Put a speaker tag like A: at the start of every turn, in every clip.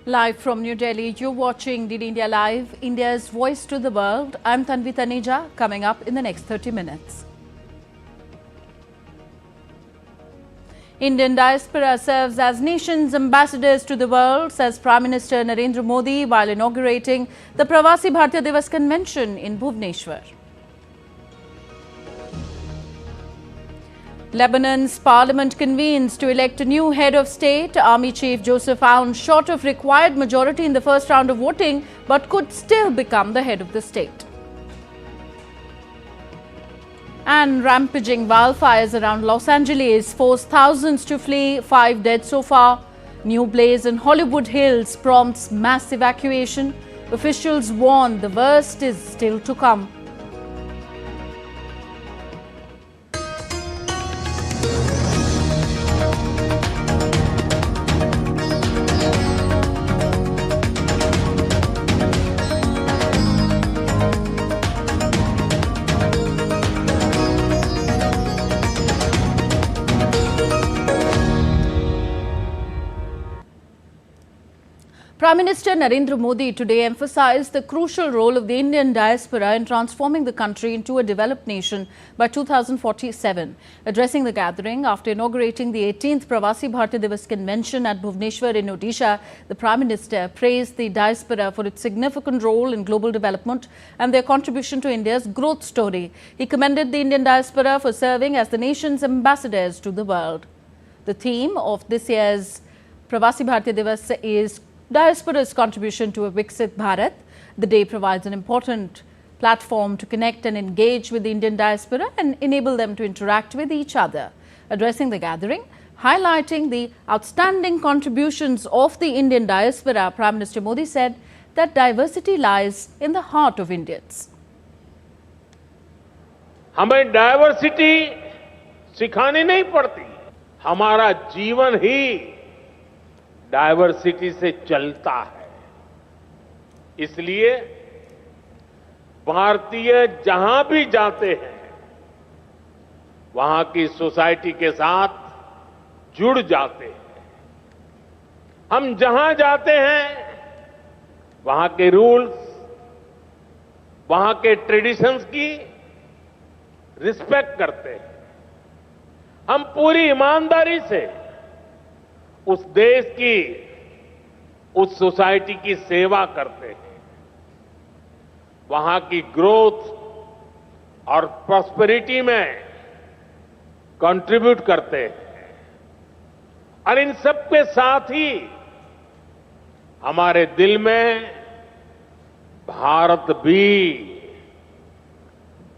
A: Live from New Delhi, you're watching DD India Live, India's voice to the world. I'm Tanvi Taneja, coming up in the next 30 minutes. Indian diaspora serves as nation's ambassadors to the world, says Prime Minister Narendra Modi while inaugurating the Pravasi Bharatiya Divas convention in Bhubaneswar. Lebanon's parliament convenes to elect a new head of state. Army Chief Joseph Aoun short of required majority in the first round of voting, but could still become the head of the state. And rampaging wildfires around Los Angeles forced thousands to flee, 5 dead so far. New blaze in Hollywood Hills prompts mass evacuation. Officials warn the worst is still to come. Prime Minister Narendra Modi today emphasized the crucial role of the Indian diaspora in transforming the country into a developed nation by 2047. Addressing the gathering after inaugurating the 18th Pravasi Bharatiya Divas convention at Bhubaneswar in Odisha, the Prime Minister praised the diaspora for its significant role in global development and their contribution to India's growth story. He commended the Indian diaspora for serving as the nation's ambassadors to the world. The theme of this year's Pravasi Bharatiya Divas is Diaspora's contribution to a Viksit Bharat. The day provides an important platform to connect and engage with the Indian diaspora and enable them to interact with each other. Addressing the gathering, highlighting the outstanding contributions of the Indian diaspora, Prime Minister Modi said that diversity lies in the heart of Indians.
B: हमें diversity सिखानी नहीं पड़ती, हमारा जीवन ही diversity से चलता है। इसलिए भारतीय जहां भी जाते हैं, वहां की सोसाइटी के साथ जुड़ जाते हैं। हम जहां जाते हैं, वहां के रूल्स, वहां के ट्रेडिशंस की रिस्पेक्ट करते हैं। हम पूरी ईमानदारी से उस देश की, उस सोसाइटी की सेवा करते हैं। वहां की ग्रोथ और प्रॉस्पेरिटी में कंट्रीब्यूट करते हैं। और इन सब के साथ ही हमारे दिल में भारत भी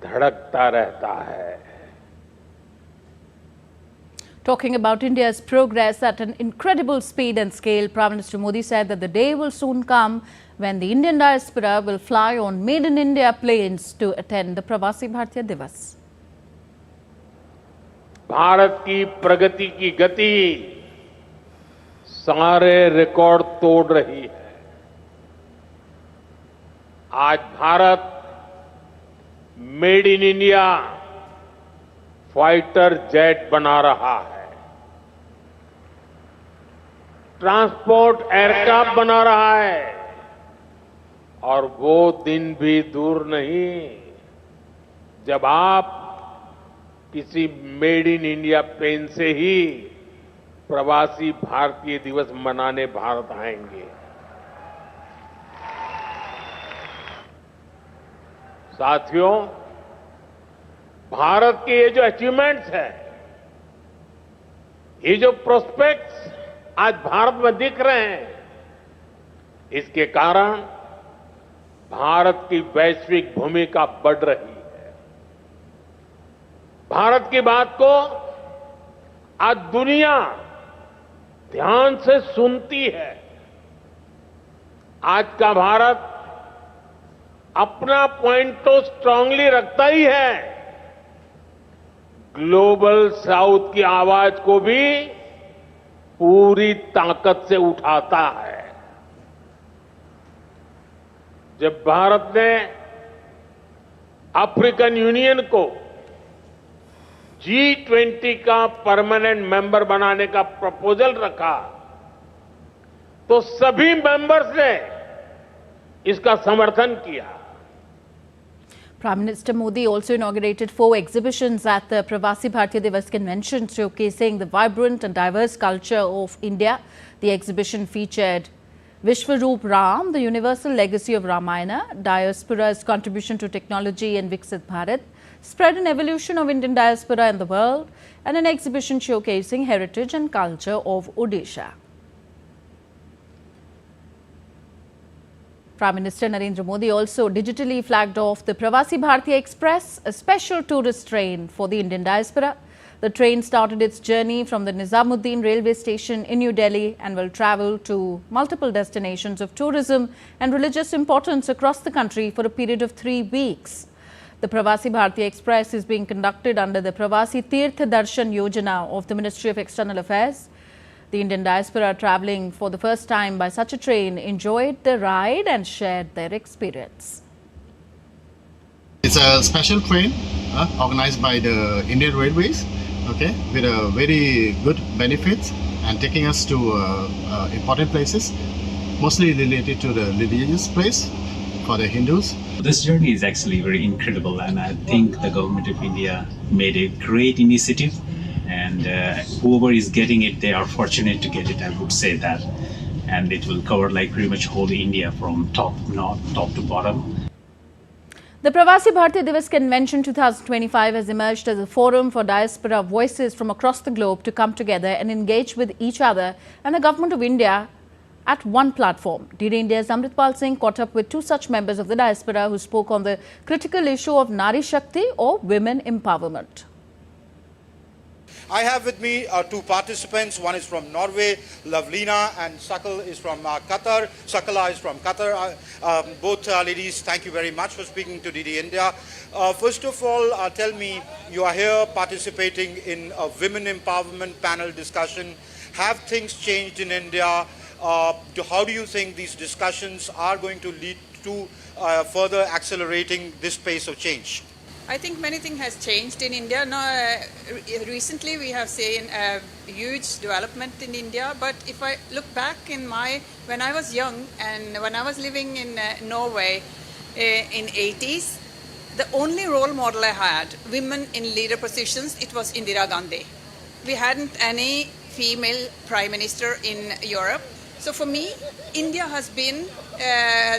B: धड़कता रहता है।
A: Talking about India's progress at an incredible speed and scale, Prime Minister Modi said that the day will soon come when the Indian diaspora will fly on Made in India planes to attend the Pravasi Bharatiya Divas.
B: Bharat की प्रगति की गति सारे record तोड़ रही है। आज Bharat made in India fighter jet बना रहा है, ट्रांसपोर्ट एयरक्राफ्ट बना रहा है, और वो दिन भी दूर नहीं जब आप किसी मेड इन इंडिया प्लेन से ही प्रवासी भारतीय दिवस मनाने भारत आएंगे। साथियों, भारत के ये जो अचीवमेंट्स हैं, ये जो प्रोस्पेक्ट्स आज भारत में दिख रहे हैं, इसके कारण भारत की वैश्विक भूमिका बढ़ रही है। भारत की बात को आज दुनिया ध्यान से सुनती है। आज का भारत अपना पॉइंट तो स्ट्रांगली रखता ही है, ग्लोबल साउथ की आवाज को भी पूरी ताकत से उठाता है। जब भारत ने अफ्रीकन यूनियन को G20 का परमानेंट मेंबर बनाने का प्रपोजल रखा, तो सभी मेंबर्स ने इसका समर्थन किया।
A: Prime Minister Modi also inaugurated 4 exhibitions at the Pravasi Bharatiya Divas convention, showcasing the vibrant and diverse culture of India. The exhibition featured Vishwaroop Ram, the universal legacy of Ramayana, Diaspora's contribution to technology and Viksit Bharat, spread and evolution of Indian diaspora in the world, and an exhibition showcasing heritage and culture of Odisha. Prime Minister Narendra Modi also digitally flagged off the Pravasi Bharatiya Express, a special tourist train for the Indian diaspora. The train started its journey from the Nizamuddin railway station in New Delhi and will travel to multiple destinations of tourism and religious importance across the country for a period of 3 weeks. The Pravasi Bharatiya Express is being conducted under the Pravasi Doordarshan Yojana of the Ministry of External Affairs. The Indian diaspora travelling for the first time by such a train enjoyed the ride and shared their experience.
C: It's a special train organized by the Indian Railways, okay, with a very good benefits and taking us to important places, mostly related to the religious place for the Hindus.
D: This journey is actually very incredible, and I think the government of India made a great initiative, and whoever is getting it, they are fortunate to get it, I would say that. And it will cover like pretty much whole India from top to bottom.
A: The Pravasi Bharatiya Divas Convention 2025 has emerged as a forum for diaspora voices from across the globe to come together and engage with each other and the Government of India at one platform. DD India's Amritpal Singh caught up with 2 such members of the diaspora who spoke on the critical issue of Nari Shakti or women empowerment.
E: I have with me 2 participants. One is from Norway, Lavlina, and Sakal is from Qatar. Sakala is from Qatar. Both ladies, thank you very much for speaking to DD India. First of all, tell me, you are here participating in a women empowerment panel discussion. Have things changed in India? How do you think these discussions are going to lead to further accelerating this pace of change?
F: I think many things has changed in India. Now, recently we have seen a huge development in India. But if I look back in when I was young and when I was living in Norway in 80s, the only role model I had, women in leader positions, it was Indira Gandhi. We hadn't any female prime minister in Europe. So for me, India has been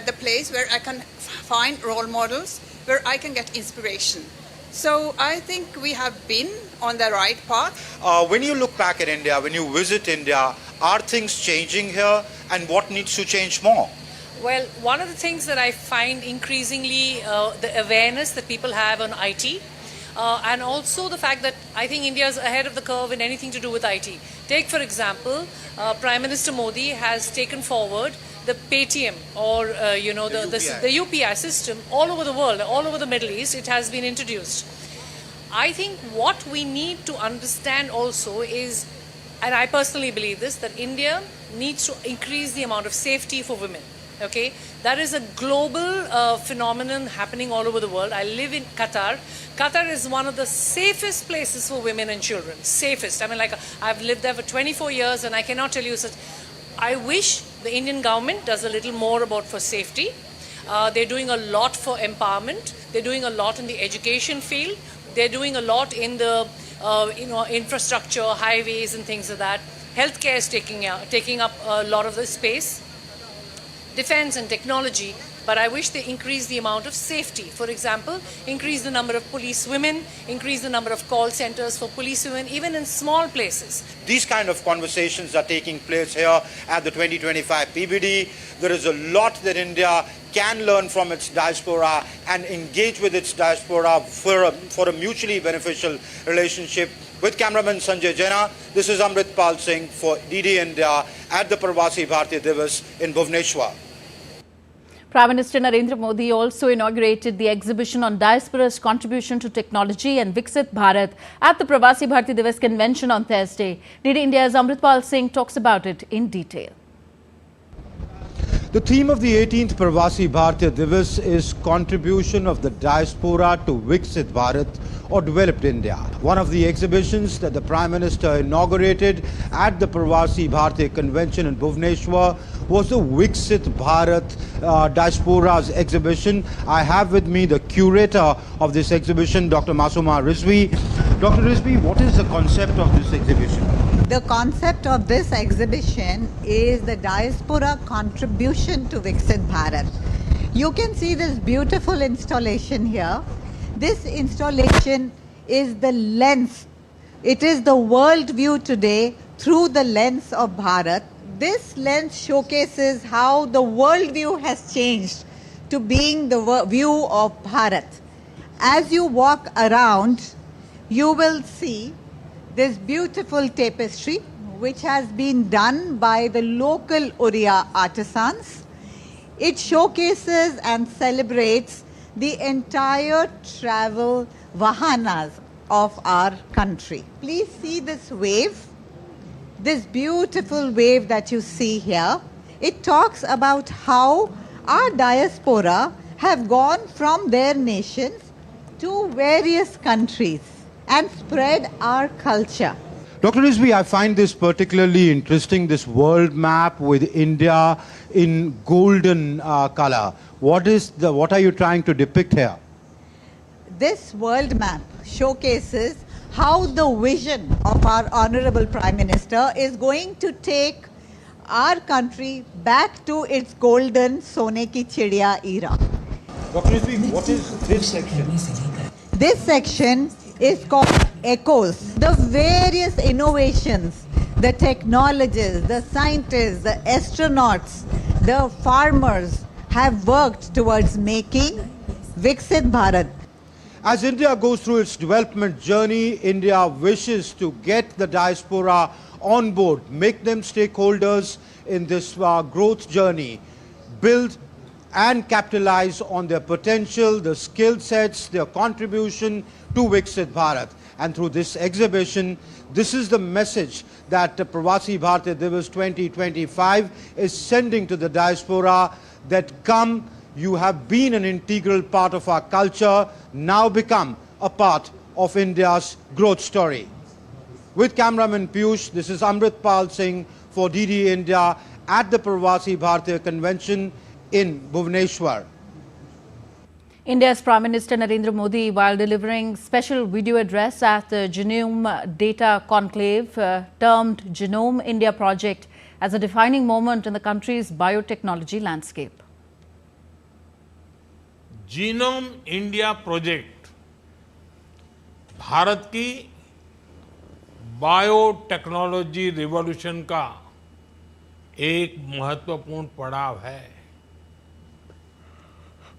F: the place where I can find role models, where I can get inspiration. So I think we have been on the right path.
E: When you look back at India, when you visit India, are things changing here, and what needs to change more?
G: Well, one of the things that I find increasingly the awareness that people have on IT, and also the fact that I think India is ahead of the curve in anything to do with IT. Take, for example, Prime Minister Modi has taken forward the Paytm or the UPI system all over the world, all over the Middle East. It has been introduced. I think what we need to understand also is, and I personally believe this, that India needs to increase the amount of safety for women. Okay, that is a global phenomenon happening all over the world. I live in Qatar. Qatar is one of the safest places for women and children. Safest. I mean, like, I've lived there for 24 years, and I cannot tell you such. I wish the Indian government does a little more for safety. They're doing a lot for empowerment. They're doing a lot in the education field. They're doing a lot in the infrastructure, highways and things like that. Healthcare is taking up a lot of the space. Defense and technology, but I wish they increase the amount of safety. For example, increase the number of police women, increase the number of call centers for police women, even in small places.
E: These kind of conversations are taking place here at the 2025 PBD. There is a lot that India can learn from its diaspora and engage with its diaspora for a mutually beneficial relationship. With cameraman Sanjay Jaina, this is Amritpal Singh for DD India at the Pravasi Bharatiya Divas in Bhubaneswar.
A: Prime Minister Narendra Modi also inaugurated the exhibition on diaspora's contribution to technology and Viksit Bharat at the Pravasi Bharatiya Divas convention on Thursday. DD India's Amritpal Singh talks about it in detail.
E: The theme of the 18th Pravasi Bharatiya Divas is contribution of the diaspora to Viksit Bharat or developed India. One of the exhibitions that the Prime Minister inaugurated at the Pravasi Bharatiya Convention in Bhubaneswar was the Viksit Bharat Diaspora's exhibition. I have with me the curator of this exhibition, Dr. Masuma Rizvi. Dr. Rizvi, what is the concept of this exhibition?
H: The concept of this exhibition is the diaspora contribution to Viksit Bharat. You can see this beautiful installation here. This installation is the lens. It is the world view today through the lens of Bharat. This lens showcases how the world view has changed to being the view of Bharat. As you walk around, you will see this beautiful tapestry which has been done by the local Oriya artisans. It showcases and celebrates the entire travel vahanas of our country. Please see this wave, this beautiful wave that you see here. It talks about how our diaspora have gone from their nations to various countries and spread our culture.
E: Dr. Rizvi, I find this particularly interesting, this world map with India in golden color. What are you trying to depict here?
H: This world map showcases how the vision of our Honorable Prime Minister is going to take our country back to its golden Sone ki Chidiya era.
E: Dr. Rizvi, what is this section?
H: This section is called Echoes. The various innovations, the technologies, the scientists, the astronauts, the farmers have worked towards making Viksit Bharat.
E: As India goes through its development journey, India wishes to get the diaspora on board, make them stakeholders in this growth journey, build and capitalize on their potential, the skill sets, their contribution to Viksit Bharat. And through this exhibition, this is the message that Pravasi Bharatiya Divas 2025 is sending to the diaspora, that come, you have been an integral part of our culture, now become a part of India's growth story. With cameraman Piyush, this is Amrit Pal Singh for DD India at the Pravasi Bharatiya Convention in Bhubaneswar.
A: India's Prime Minister Narendra Modi, while delivering special video address at the Genome Data Conclave, termed Genome India project as a defining moment in the country's biotechnology landscape.
B: Genome India project Bharat की biotechnology revolution का एक महत्वपूर्ण पड़ाव है।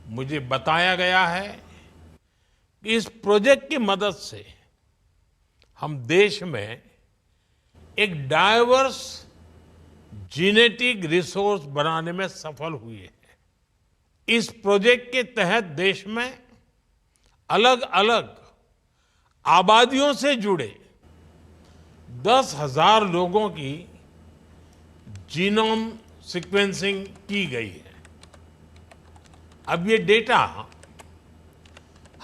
B: मुझे बताया गया है कि इस प्रोजेक्ट की मदद से हम देश में एक डाइवर्स जेनेटिक रिसोर्स बनाने में सफल हुए हैं। इस प्रोजेक्ट के तहत देश में अलग अलग आबादियों से जुड़े 10,000 लोगों की जीनोम सीक्वेंसिंग की गई है। अब ये डेटा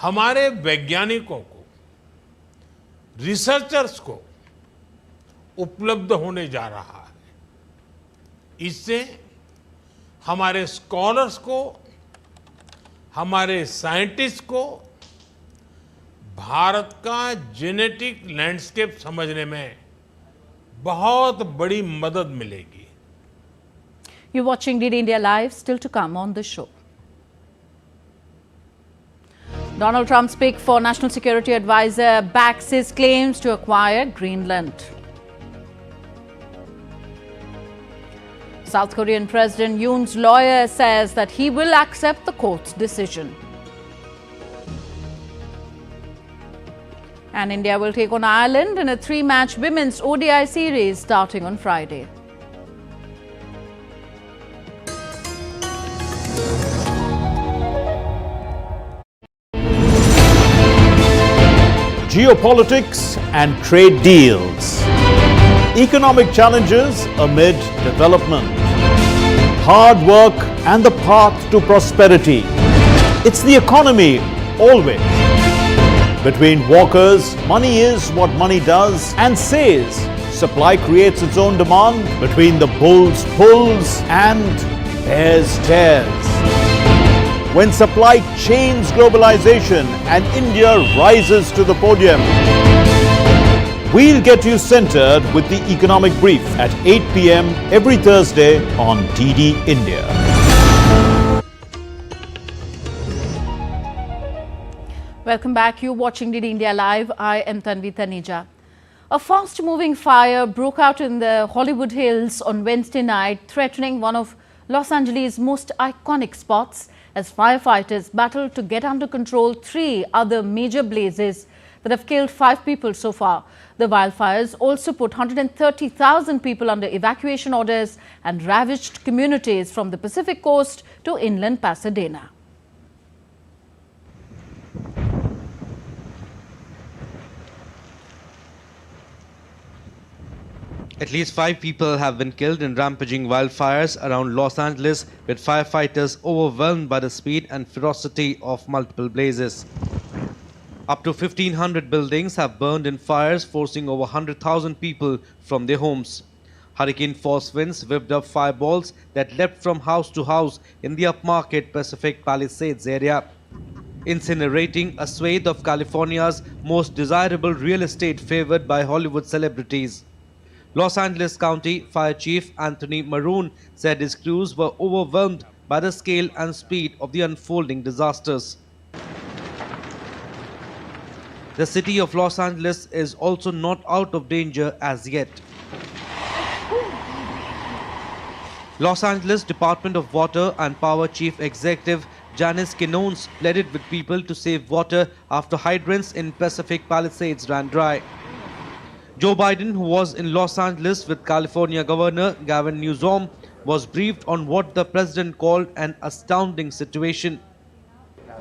B: हमारे वैज्ञानिकों को, रिसर्चर्स को उपलब्ध होने जा रहा है। इससे हमारे स्कॉलर्स को, हमारे साइंटिस्ट को भारत का जेनेटिक लैंडस्केप समझने में बहुत बड़ी मदद मिलेगी।
A: You're watching DD India Live, still to come on the show. Donald Trump's pick for National Security Advisor backs his claims to acquire Greenland. South Korean President Yoon's lawyer says that he will accept the court's decision. And India will take on Ireland in a 3-match women's ODI series starting on Friday.
I: Geopolitics and trade deals. Economic challenges amid development. hard work and the path to prosperity. It's the economy, always. Between walkers, money is what money does and says. Supply creates its own demand. Between the bulls pulls and bears tears. When supply chains globalization and India rises to the podium. We'll get you centered with the economic brief at 8 p.m. every Thursday on DD India.
A: Welcome back. You're watching DD India Live. I am Tanvi Taneja. A fast-moving fire broke out in the Hollywood Hills on Wednesday night, threatening one of Los Angeles' most iconic spots as firefighters battled to get under control 3 other major blazes that have killed 5 people so far. The wildfires also put 130,000 people under evacuation orders and ravaged communities from the Pacific coast to inland Pasadena.
J: At least 5 people have been killed in rampaging wildfires around Los Angeles, with firefighters overwhelmed by the speed and ferocity of multiple blazes. Up to 1,500 buildings have burned in fires, forcing over 100,000 people from their homes. Hurricane force winds whipped up fireballs that leapt from house to house in the upmarket Pacific Palisades area, incinerating a swathe of California's most desirable real estate favored by Hollywood celebrities. Los Angeles County Fire Chief Anthony Maroon said his crews were overwhelmed by the scale and speed of the unfolding disasters. The city of Los Angeles is also not out of danger as yet. Los Angeles Department of Water and Power Chief Executive Janice Quinones pleaded with people to save water after hydrants in Pacific Palisades ran dry. Joe Biden, who was in Los Angeles with California Governor Gavin Newsom, was briefed on what the president called an astounding situation.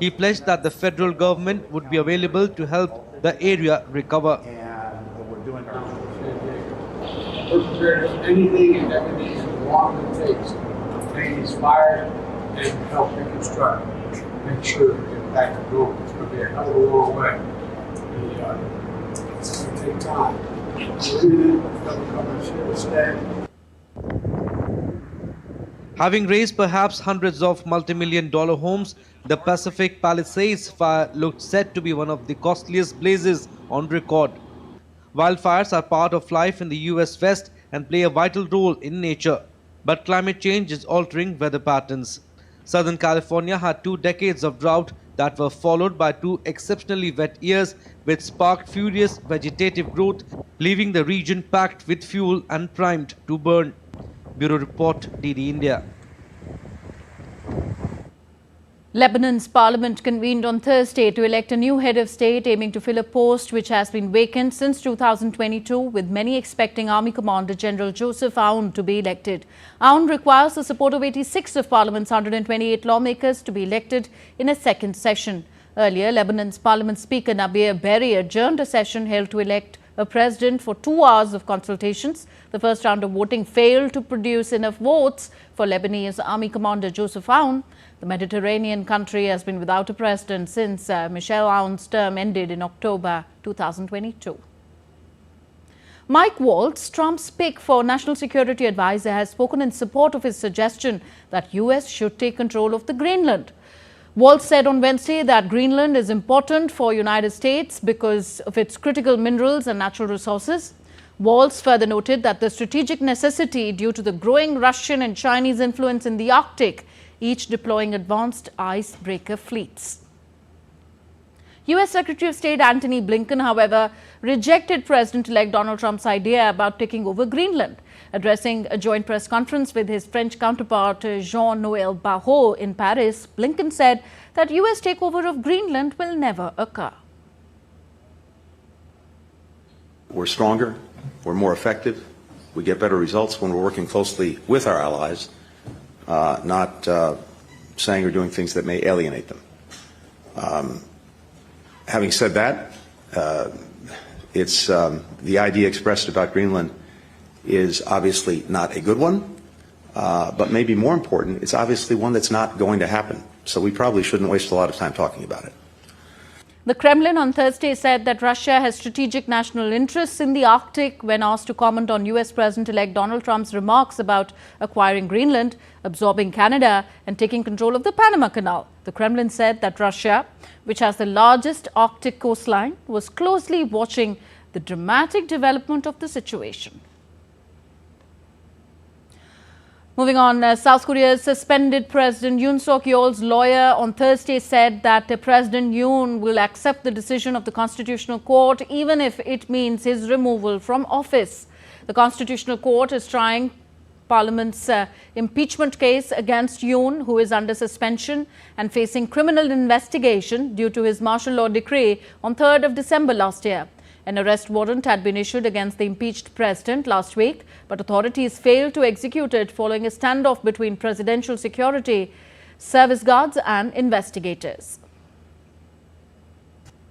J: He pledged that the federal government would be available to help the area recover.
K: We're prepared to do anything and everything as long as it takes to contain these fires and help reconstruct, make sure we get back to normal. It's going to be a hell of a long way. It's going to take time.
J: Having raised perhaps hundreds of multi-million-dollar homes, the Pacific Palisades fire looked set to be one of the costliest blazes on record. Wildfires are part of life in the US West and play a vital role in nature. But climate change is altering weather patterns. Southern California had 2 decades of drought that were followed by 2 exceptionally wet years, which sparked furious vegetative growth, leaving the region packed with fuel and primed to burn. Bureau Report, DD India.
A: Lebanon's parliament convened on Thursday to elect a new head of state aiming to fill a post which has been vacant since 2022, with many expecting Army Commander General Joseph Aoun to be elected. Aoun requires the support of 86 of Parliament's 128 lawmakers to be elected in a second session. Earlier, Lebanon's Parliament Speaker Nabir Berri adjourned a session held to elect a president for 2 hours of consultations. The first round of voting failed to produce enough votes for Lebanese Army Commander Joseph Aoun. The Mediterranean country has been without a president since Michel Aoun's term ended in October 2022. Mike Waltz, Trump's pick for National Security Advisor, has spoken in support of his suggestion that US should take control of the Greenland. Waltz said on Wednesday that Greenland is important for United States because of its critical minerals and natural resources. Waltz further noted that the strategic necessity due to the growing Russian and Chinese influence in the Arctic, each deploying advanced icebreaker fleets. US Secretary of State Antony Blinken, however, rejected President-elect Donald Trump's idea about taking over Greenland. Addressing a joint press conference with his French counterpart Jean-Noël Barrot in Paris, Blinken said that US takeover of Greenland will never occur.
L: We're stronger, we're more effective, we get better results when we're working closely with our allies, not saying or doing things that may alienate them. Having said that, the idea expressed about Greenland is obviously not a good one. But maybe more important, it's obviously one that's not going to happen. So we probably shouldn't waste a lot of time talking about it.
A: The Kremlin on Thursday said that Russia has strategic national interests in the Arctic when asked to comment on US President-elect Donald Trump's remarks about acquiring Greenland, absorbing Canada and taking control of the Panama Canal. The Kremlin said that Russia, which has the largest Arctic coastline, was closely watching the dramatic development of the situation. Moving on, South Korea's suspended President Yoon Suk-yeol's lawyer on Thursday said that President Yoon will accept the decision of the Constitutional Court even if it means his removal from office. The Constitutional Court is trying Parliament's impeachment case against Yoon, who is under suspension and facing criminal investigation due to his martial law decree on 3rd of December last year. An arrest warrant had been issued against the impeached president last week, but authorities failed to execute it following a standoff between presidential security service guards and investigators.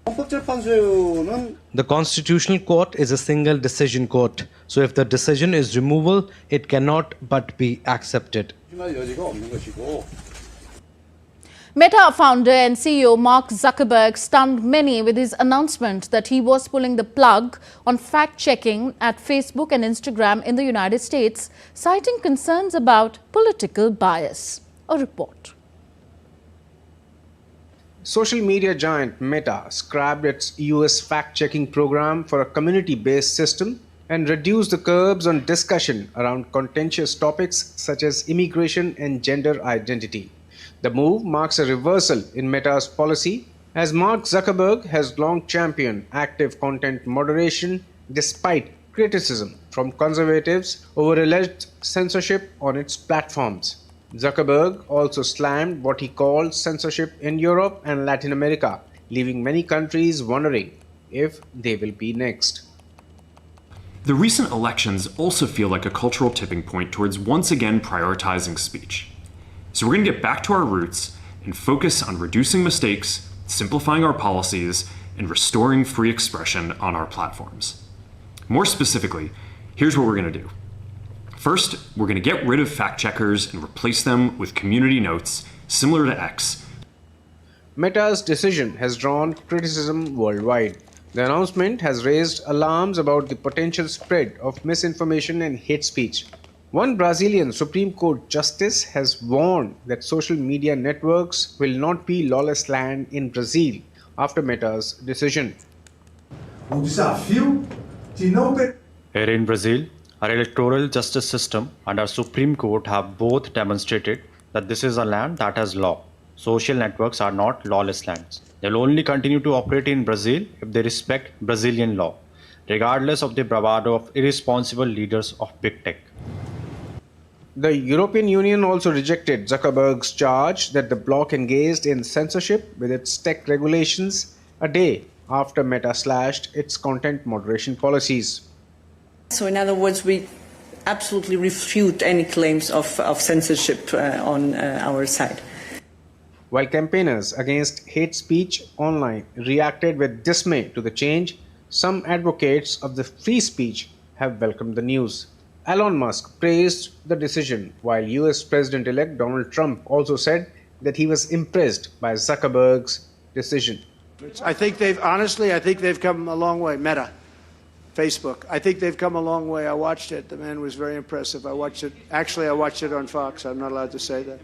J: The Constitutional Court is a single decision court, so if the decision is removal, it cannot but be accepted.
A: Meta founder and CEO Mark Zuckerberg stunned many with his announcement that he was pulling the plug on fact-checking at Facebook and Instagram in the United States, citing concerns about political bias. A report.
M: Social media giant Meta scrapped its US fact-checking program for a community-based system and reduced the curbs on discussion around contentious topics such as immigration and gender identity. The move marks a reversal in Meta's policy, as Mark Zuckerberg has long championed active content moderation despite criticism from conservatives over alleged censorship on its platforms. Zuckerberg also slammed what he called censorship in Europe and Latin America, leaving many countries wondering if they will be next.
N: The recent elections also feel like a cultural tipping point towards once again prioritizing speech. So we're going to get back to our roots and focus on reducing mistakes, simplifying our policies, and restoring free expression on our platforms. More specifically, here's what we're going to do. First, we're going to get rid of fact-checkers and replace them with community notes, similar to X.
M: Meta's decision has drawn criticism worldwide. The announcement has raised alarms about the potential spread of misinformation and hate speech. One Brazilian Supreme Court justice has warned that social media networks will not be lawless land in Brazil after Meta's decision.
O: Here in Brazil, our electoral justice system and our Supreme Court have both demonstrated that this is a land that has law. Social networks are not lawless lands. They will only continue to operate in Brazil if they respect Brazilian law, regardless of the bravado of irresponsible leaders of big tech.
M: The European Union also rejected Zuckerberg's charge that the bloc engaged in censorship with its tech regulations a day after Meta slashed its content moderation policies.
P: So in other words, we absolutely refute any claims of censorship on our side.
M: While campaigners against hate speech online reacted with dismay to the change, some advocates of the free speech have welcomed the news. Elon Musk praised the decision, while US President-elect Donald Trump also said that he was impressed by Zuckerberg's decision.
Q: I think they've come a long way. Meta, Facebook. I think they've come a long way. I watched it. The man was very impressive. I watched it on Fox. I'm not allowed to say that.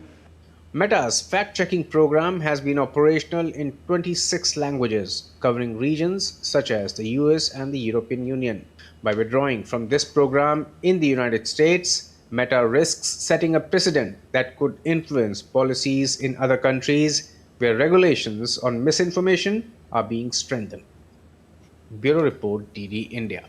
M: Meta's fact-checking program has been operational in 26 languages, covering regions such as the US and the European Union. By withdrawing from this program in the United States, Meta risks setting a precedent that could influence policies in other countries where regulations on misinformation are being strengthened. Bureau Report, DD India.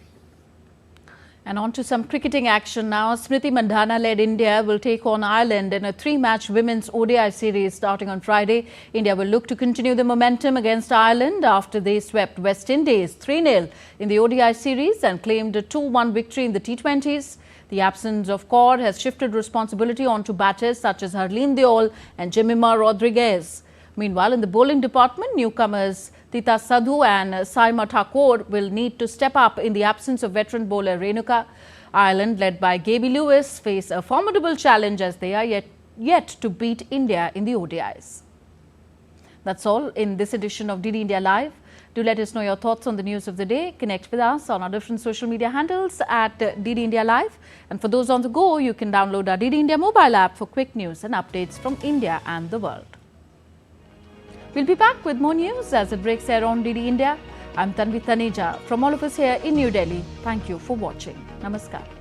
A: And on to some cricketing action now. Smriti Mandhana-led India will take on Ireland in a 3-match women's ODI series starting on Friday. India will look to continue the momentum against Ireland after they swept West Indies 3-0 in the ODI series and claimed a 2-1 victory in the T20s. The absence of Kaur has shifted responsibility onto batters such as Harleen Deol and Jemima Rodriguez. Meanwhile, in the bowling department, newcomers Tita Sadhu and Saima Thakur will need to step up in the absence of veteran bowler Renuka. Ireland, led by Gaby Lewis, face a formidable challenge as they are yet to beat India in the ODIs. That's all in this edition of DD India Live. Do let us know your thoughts on the news of the day. Connect with us on our different social media handles at DD India Live. And for those on the go, you can download our DD India mobile app for quick news and updates from India and the world. We'll be back with more news as it breaks here on DD India. I'm Tanvi Taneja. From all of us here in New Delhi, thank you for watching. Namaskar.